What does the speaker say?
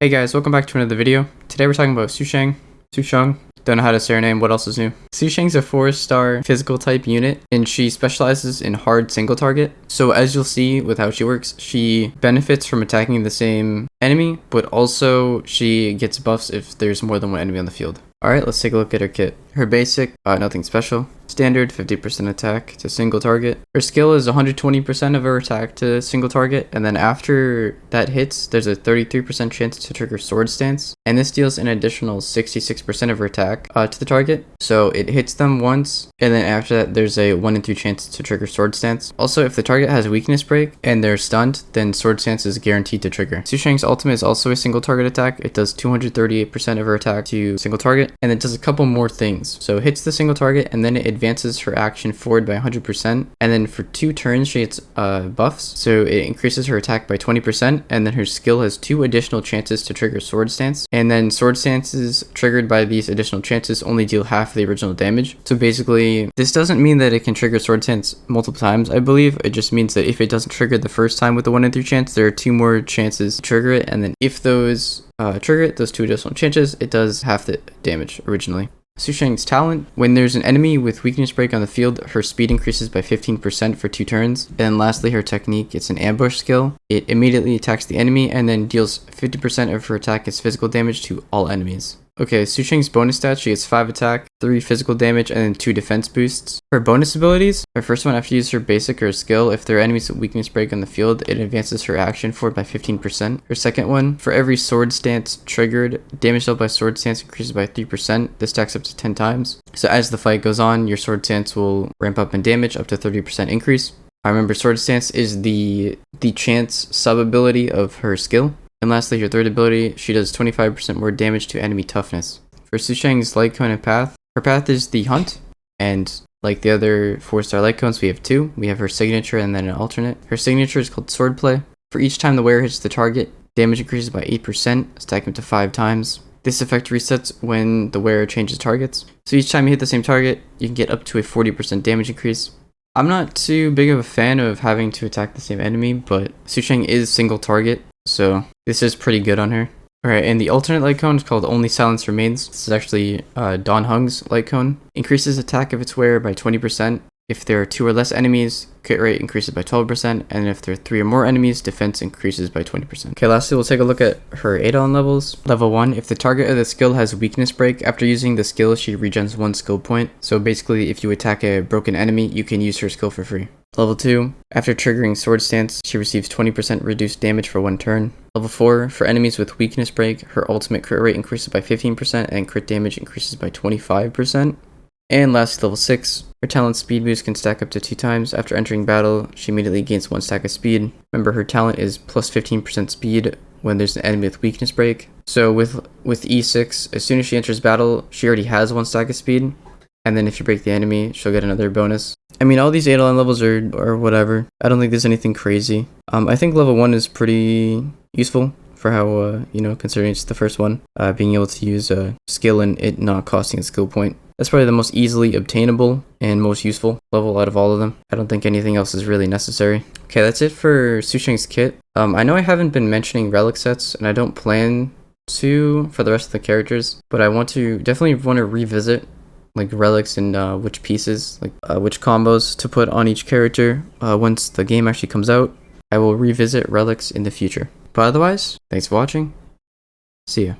Hey guys, welcome back to another video. Today we're talking about SUSHANG. SUSHANG. Don't know how to say her name. What else is new? SUSHANG's a 4-star physical type unit, and she specializes in hard single target. So as you'll see with how she works, she benefits from attacking the same enemy, but also she gets buffs if there's more than one enemy on the field. Alright, let's take a look at her kit. Her basic, nothing special. Standard, 50% attack to single target. Her skill is 120% of her attack to single target, and then after that hits, there's a 33% chance to trigger sword stance, and this deals an additional 66% of her attack to the target. So it hits them once, and then after that, there's a 1 in 3 chance to trigger sword stance. Also, if the target has weakness break and they're stunned, then sword stance is guaranteed to trigger. SUSHANG's ultimate is also a single target attack. It does 238% of her attack to single target, and it does a couple more things. So it hits the single target, and then it advances her action forward by 100%, and then for 2 turns she gets buffs, so it increases her attack by 20%, and then her skill has 2 additional chances to trigger sword stance, and then sword stances triggered by these additional chances only deal half the original damage. So basically, this doesn't mean that it can trigger sword stance multiple times, I believe. It just means that if it doesn't trigger the first time with the 1 in 3 chance, there are 2 more chances to trigger it, and then if those trigger it, those 2 additional chances, it does half the damage originally. SUSHANG's talent: when there's an enemy with weakness break on the field, her speed increases by 15% for 2 turns. And lastly, her technique: it's an ambush skill. It immediately attacks the enemy and then deals 50% of her attack as physical damage to all enemies. Okay, SUSHANG's bonus stats: she gets 5 attack, 3 physical damage, and then 2 defense boosts. Her bonus abilities: her first one, after you use her basic or skill, if there are enemies with weakness break on the field, it advances her action forward by 15%. Her second one, for every sword stance triggered, damage dealt by sword stance increases by 3%. This stacks up to 10 times. So as the fight goes on, your sword stance will ramp up in damage up to 30% increase. I remember sword stance is the chance sub ability of her skill. And lastly, her third ability: she does 25% more damage to enemy toughness. For SUSHANG's light cone and path, her path is the hunt, and like the other 4-star light cones, we have 2. We have her signature and then an alternate. Her signature is called swordplay. For each time the wearer hits the target, damage increases by 8%, stacking up to 5 times. This effect resets when the wearer changes targets. So each time you hit the same target, you can get up to a 40% damage increase. I'm not too big of a fan of having to attack the same enemy, but SUSHANG is single target, so this is pretty good on her. Alright, and the alternate light cone is called Only Silence Remains. This is actually Don Hung's light cone. Increases attack of its wearer by 20%. If there are 2 or less enemies, crit rate increases by 12%, and if there are 3 or more enemies, defense increases by 20%. Okay, lastly, we'll take a look at her Eidolon levels. Level 1, if the target of the skill has weakness break, after using the skill, she regens 1 skill point. So basically, if you attack a broken enemy, you can use her skill for free. Level 2, after triggering sword stance, she receives 20% reduced damage for 1 turn. Level 4, for enemies with weakness break, her ultimate crit rate increases by 15% and crit damage increases by 25%. And lastly, level 6, her talent speed boost can stack up to 2 times. After entering battle, she immediately gains 1 stack of speed. Remember, her talent is plus 15% speed when there's an enemy with weakness break. So with E6, as soon as she enters battle, she already has 1 stack of speed. And then if you break the enemy, she'll get another bonus. I mean, all these Eidolon levels are whatever. I don't think there's anything crazy. I think level 1 is pretty useful for how, considering it's the first one. Being able to use a skill and it not costing a skill point. That's probably the most easily obtainable and most useful level out of all of them. I don't think anything else is really necessary. Okay, that's it for SUSHANG's kit. I know I haven't been mentioning relic sets, and I don't plan to for the rest of the characters, but I definitely want to revisit like relics and which pieces, like which combos to put on each character once the game actually comes out. I will revisit relics in the future. But otherwise, thanks for watching. See ya.